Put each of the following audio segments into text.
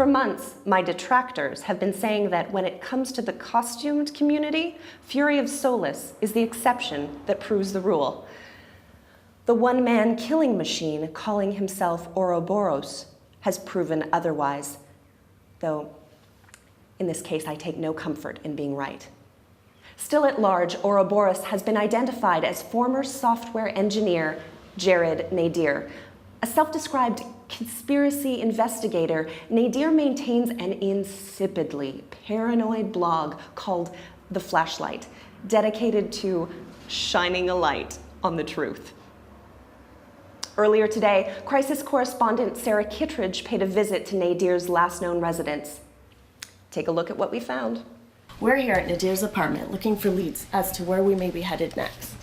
For months, my detractors have been saying that when it comes to the costumed community, Fury of Solace is the exception that proves the rule. The one-man killing machine calling himself Uroboros has proven otherwise, though in this case I take no comfort in being right. Still at large, Uroboros has been identified as former software engineer Jared Nadir. A self-described conspiracy investigator, Nadir maintains an insipidly paranoid blog called The Flashlight, dedicated to shining a light on the truth. Earlier today, crisis correspondent Sarah Kittredge paid a visit to Nadir's last known residence. Take a look at what we found. We're here at Nadir's apartment looking for leads as to where we may be headed next.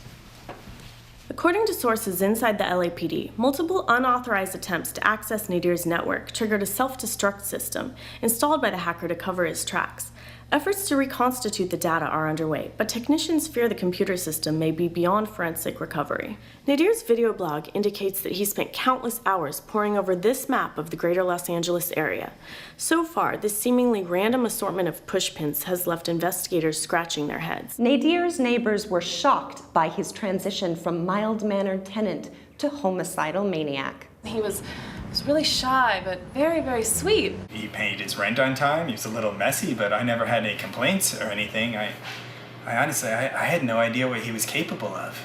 According to sources inside the LAPD, multiple unauthorized attempts to access Nadir's network triggered a self-destruct system installed by the hacker to cover his tracks. Efforts to reconstitute the data are underway, but technicians fear the computer system may be beyond forensic recovery. Nadir's video blog indicates that he spent countless hours poring over this map of the greater Los Angeles area. So far, this seemingly random assortment of pushpins has left investigators scratching their heads. Nadir's neighbors were shocked by his transition from mild-mannered tenant to homicidal maniac. He was really shy, but very, very sweet. He paid his rent on time. He was a little messy, but I never had any complaints or anything. I honestly had no idea what he was capable of.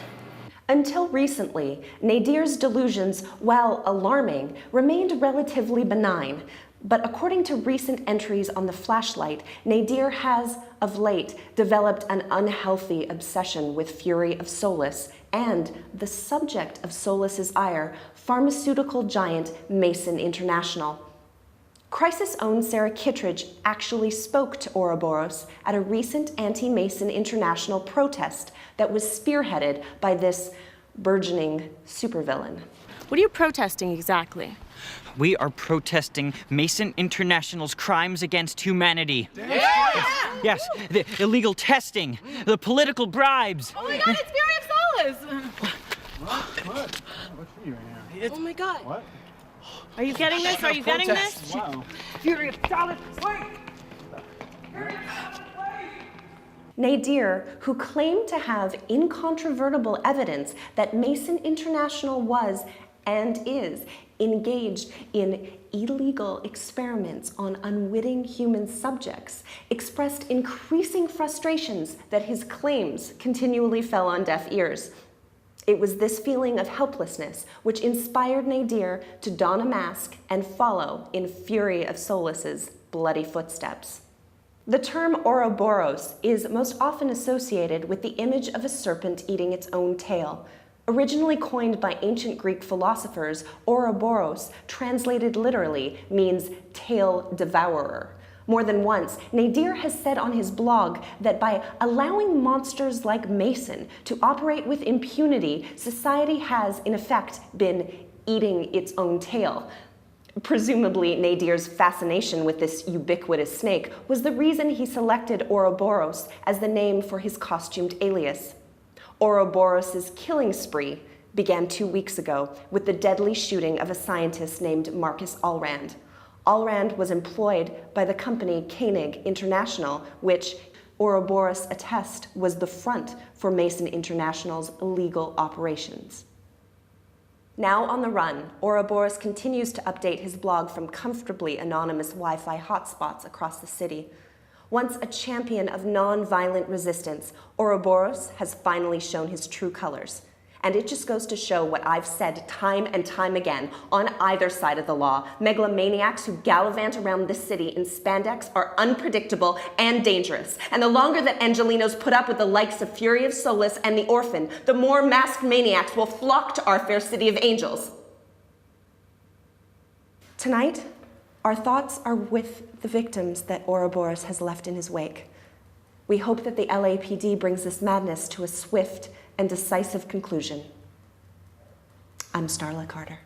Until recently, Nadir's delusions, while alarming, remained relatively benign. But according to recent entries on The Flashlight, Nadir has, of late, developed an unhealthy obsession with Fury of Solace and the subject of Solace's ire, pharmaceutical giant Mason International. Crisis own Sarah Kittredge actually spoke to Uroboros at a recent anti-Mason International protest that was spearheaded by this burgeoning supervillain. What are you protesting exactly? We are protesting Mason International's crimes against humanity. Yeah! Yes, the illegal testing, the political bribes. Oh my God, it's Fury of Solace! What? What's for you right now? Oh my God. What? Are you getting this? Are you getting this? Wow. Fury of Solace, wait! Nadir, who claimed to have incontrovertible evidence that Mason International was and is engaged in illegal experiments on unwitting human subjects, expressed increasing frustrations that his claims continually fell on deaf ears. It was this feeling of helplessness which inspired Nadir to don a mask and follow in Fury of Solace's bloody footsteps. The term Uroboros is most often associated with the image of a serpent eating its own tail. Originally coined by ancient Greek philosophers, Uroboros, translated literally, means tail devourer. More than once, Nadir has said on his blog that by allowing monsters like Mason to operate with impunity, society has, in effect, been eating its own tail. Presumably, Nadir's fascination with this ubiquitous snake was the reason he selected Uroboros as the name for his costumed alias. Uroboros' killing spree began 2 weeks ago with the deadly shooting of a scientist named Marcus Allrand. Allrand was employed by the company Koenig International, which Uroboros attests was the front for Mason International's illegal operations. Now on the run, Uroboros continues to update his blog from comfortably anonymous Wi-Fi hotspots across the city. Once a champion of non-violent resistance, Uroboros has finally shown his true colors. And it just goes to show what I've said time and time again, on either side of the law. Megalomaniacs who gallivant around this city in spandex are unpredictable and dangerous. And the longer that Angelinos put up with the likes of Fury of Solace and the Orphan, the more masked maniacs will flock to our fair city of angels. Tonight, our thoughts are with the victims that Uroboros has left in his wake. We hope that the LAPD brings this madness to a swift and decisive conclusion. I'm Starla Carter.